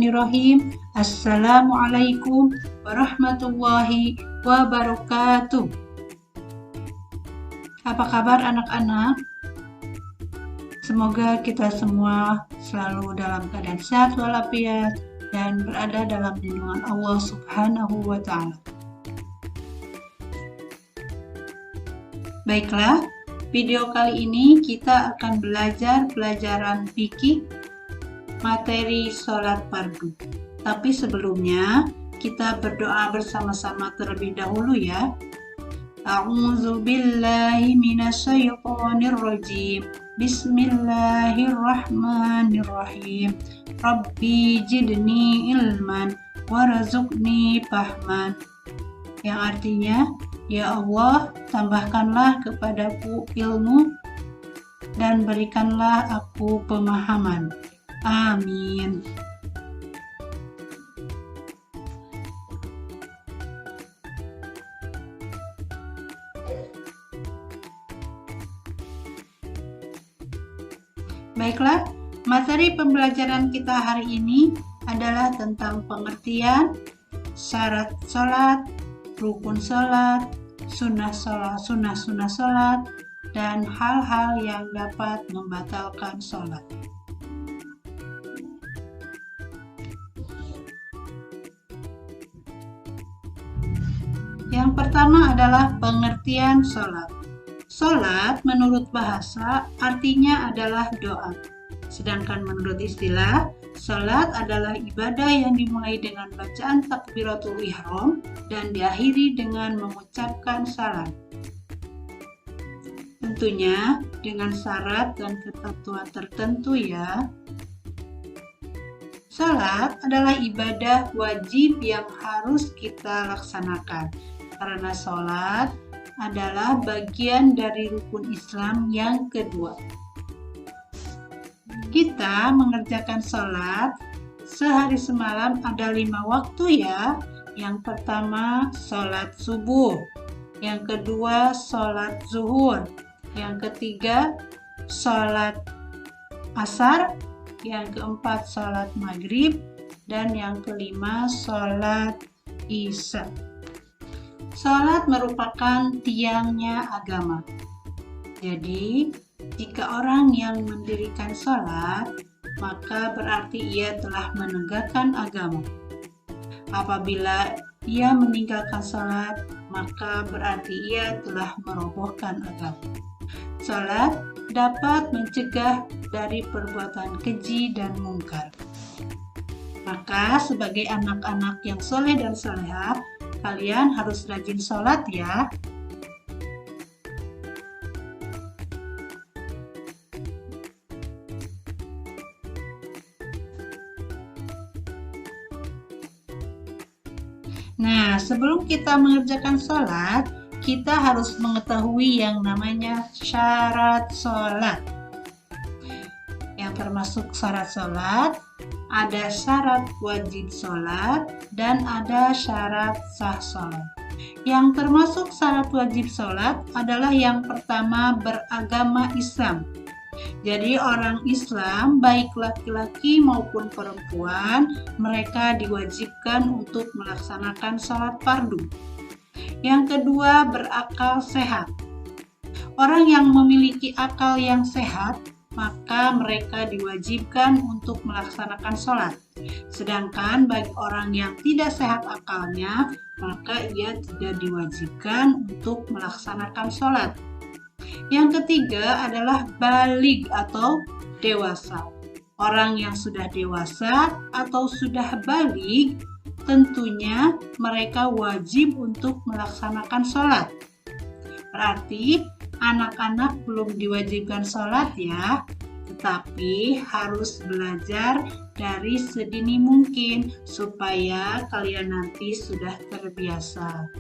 Bismillahirrahmanirrahim. Assalamualaikum warahmatullahi wabarakatuh. Apa kabar anak-anak? Semoga kita semua selalu dalam keadaan sehat walafiat dan berada dalam lindungan Allah Subhanahu wa Ta'ala. Baiklah, video kali ini kita akan belajar pelajaran fikih materi sholat fardu. Tapi sebelumnya kita berdoa bersama-sama terlebih dahulu ya. A'udzu billahi minasyaitonir rajim. Bismillahirrahmanirrahim. Rabbi jidni ilman warzuqni fahman. Yang artinya, ya Allah, tambahkanlah kepadaku ilmu dan berikanlah aku pemahaman. Amin. Baiklah, materi pembelajaran kita hari ini adalah tentang pengertian syarat sholat, rukun sholat, sunnah sholat, dan hal-hal yang dapat membatalkan sholat. Yang pertama adalah pengertian sholat. Sholat menurut bahasa artinya adalah doa. Sedangkan menurut istilah, sholat adalah ibadah yang dimulai dengan bacaan takbiratul ihram dan diakhiri dengan mengucapkan salam. Tentunya dengan syarat dan ketentuan tertentu ya. Sholat adalah ibadah wajib yang harus kita laksanakan. Karena sholat adalah bagian dari rukun Islam yang kedua. Kita mengerjakan sholat sehari semalam ada 5 waktu ya. Yang pertama sholat subuh, yang kedua sholat zuhur, yang ketiga sholat asar, yang keempat sholat maghrib, dan yang kelima sholat isya. Sholat merupakan tiangnya agama. Jadi, jika orang yang mendirikan sholat, maka berarti ia telah menegakkan agama. Apabila ia meninggalkan sholat, maka berarti ia telah merobohkan agama. Sholat dapat mencegah dari perbuatan keji dan mungkar. Maka sebagai anak-anak yang soleh dan solehah, kalian harus rajin sholat ya. Nah, sebelum kita mengerjakan sholat, kita harus mengetahui yang namanya syarat sholat. Yang termasuk syarat sholat, ada syarat wajib sholat dan ada syarat sah sholat. Yang termasuk syarat wajib sholat adalah yang pertama beragama Islam. Jadi orang Islam baik laki-laki maupun perempuan, mereka diwajibkan untuk melaksanakan sholat fardu. Yang kedua berakal sehat. Orang yang memiliki akal yang sehat, maka mereka diwajibkan untuk melaksanakan sholat. Sedangkan bagi orang yang tidak sehat akalnya, maka ia tidak diwajibkan untuk melaksanakan sholat. Yang ketiga adalah baligh atau dewasa. Orang yang sudah dewasa atau sudah baligh, tentunya mereka wajib untuk melaksanakan sholat. Berarti anak-anak belum diwajibkan sholat ya, tetapi harus belajar dari sedini mungkin supaya kalian nanti sudah terbiasa.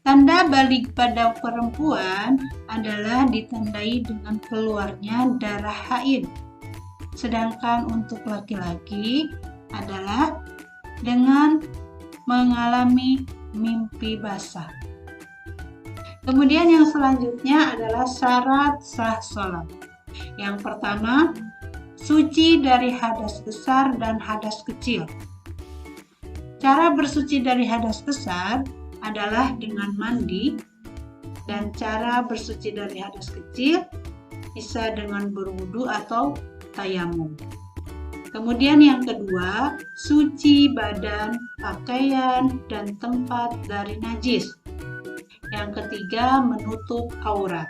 Tanda baligh pada perempuan adalah ditandai dengan keluarnya darah haid. Sedangkan untuk laki-laki adalah dengan mengalami mimpi basah. Kemudian yang selanjutnya adalah syarat sah sholat. Yang pertama, suci dari hadas besar dan hadas kecil. Cara bersuci dari hadas besar adalah dengan mandi, dan cara bersuci dari hadas kecil bisa dengan berwudu atau tayamum. Kemudian yang kedua, suci badan, pakaian, dan tempat dari najis. Yang ketiga, menutup aurat.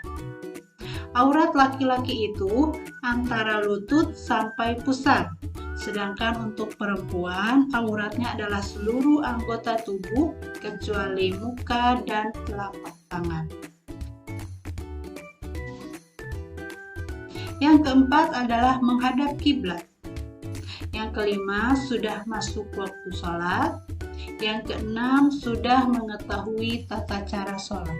Aurat laki-laki itu antara lutut sampai pusar. Sedangkan untuk perempuan, auratnya adalah seluruh anggota tubuh kecuali muka dan telapak tangan. Yang keempat adalah menghadap kiblat. Yang kelima, sudah masuk waktu sholat. Yang keenam, sudah mengetahui tata cara sholat.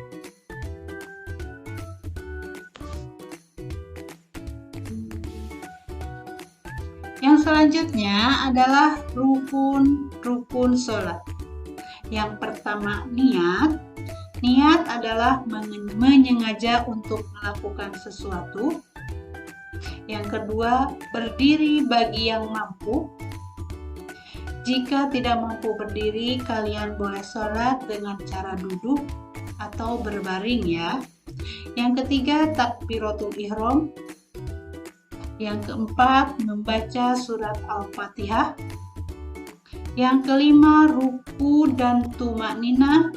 Yang selanjutnya adalah rukun sholat. Yang pertama, niat. Niat adalah menyengaja untuk melakukan sesuatu. Yang kedua, berdiri bagi yang mampu. Jika tidak mampu berdiri, kalian boleh sholat dengan cara duduk atau berbaring ya. Yang ketiga, takbiratul ihram. Yang keempat, membaca surat Al-Fatihah. Yang kelima, ruku dan tumakninah.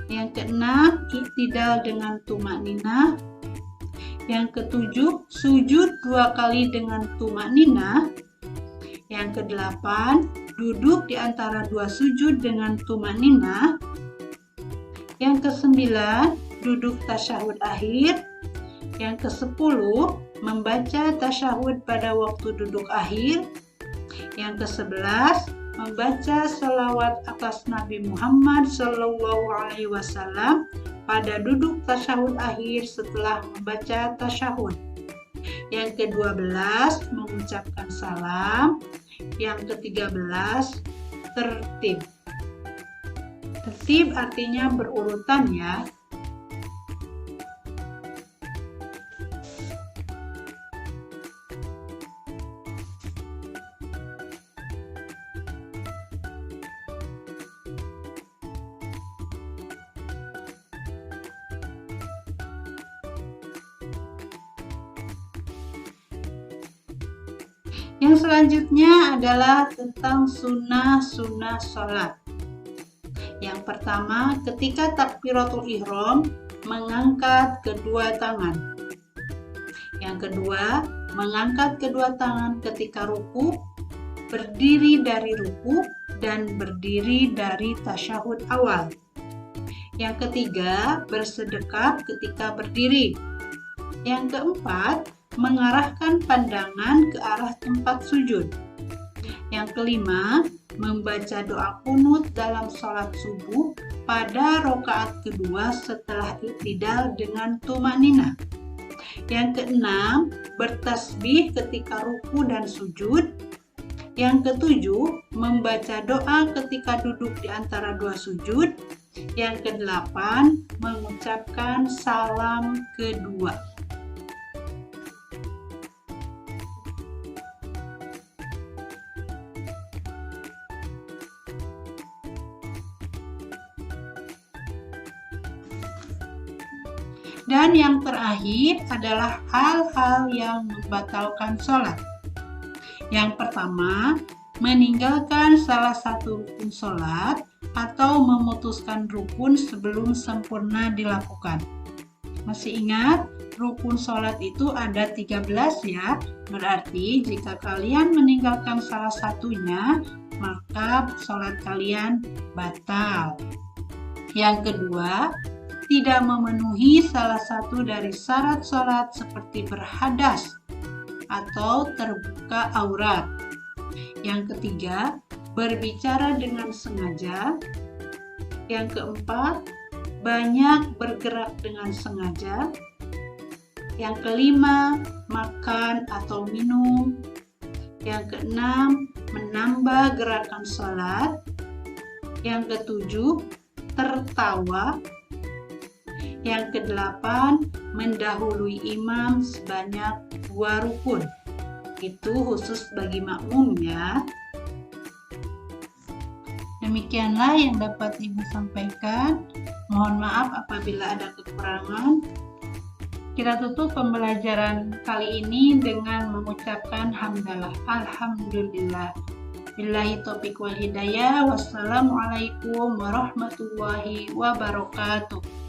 Yang keenam, iktidal dengan tumakninah. Yang ketujuh, sujud 2 kali dengan tumakninah. Yang kedelapan, duduk di antara 2 sujud dengan tumakninah. Yang kesembilan, duduk tasyahud akhir. Yang kesepuluh, membaca tasyahud pada waktu duduk akhir. Yang ke-11, membaca selawat atas Nabi Muhammad SAW pada duduk tasyahud akhir setelah membaca tasyahud. Yang ke-12, mengucapkan salam. Yang ke-13, tertib. Tertib artinya berurutan ya. Yang selanjutnya adalah tentang sunnah-sunnah sholat. Yang pertama, ketika takbiratul ihram, mengangkat kedua tangan. Yang kedua, mengangkat kedua tangan ketika ruku, berdiri dari ruku, dan berdiri dari tasyahud awal. Yang ketiga, bersedekap ketika berdiri. Yang keempat, mengarahkan pandangan ke arah tempat sujud. Yang kelima, membaca doa qunut dalam sholat subuh pada rakaat kedua setelah iktidal dengan tumakninah. Yang keenam, bertasbih ketika ruku dan sujud. Yang ketujuh, membaca doa ketika duduk di antara 2 sujud. Yang kedelapan, mengucapkan salam kedua. Dan yang terakhir adalah hal-hal yang membatalkan sholat. Yang pertama, meninggalkan salah satu rukun sholat atau memutuskan rukun sebelum sempurna dilakukan. Masih ingat, rukun sholat itu ada 13 ya. Berarti jika kalian meninggalkan salah satunya, maka sholat kalian batal. Yang kedua, tidak memenuhi salah satu dari syarat sholat seperti berhadas atau terbuka aurat. Yang ketiga, berbicara dengan sengaja. Yang keempat, banyak bergerak dengan sengaja. Yang kelima, makan atau minum. Yang keenam, menambah gerakan sholat. Yang ketujuh, tertawa. Yang kedelapan, mendahului imam sebanyak 2 rukun. Itu khusus bagi makmum ya. Demikianlah yang dapat Ibu sampaikan. Mohon maaf apabila ada kekurangan. Kita tutup pembelajaran kali ini dengan mengucapkan hamdalah. Alhamdulillah. Billahi taufiq wal hidayah. Wassalamualaikum warahmatullahi wabarakatuh.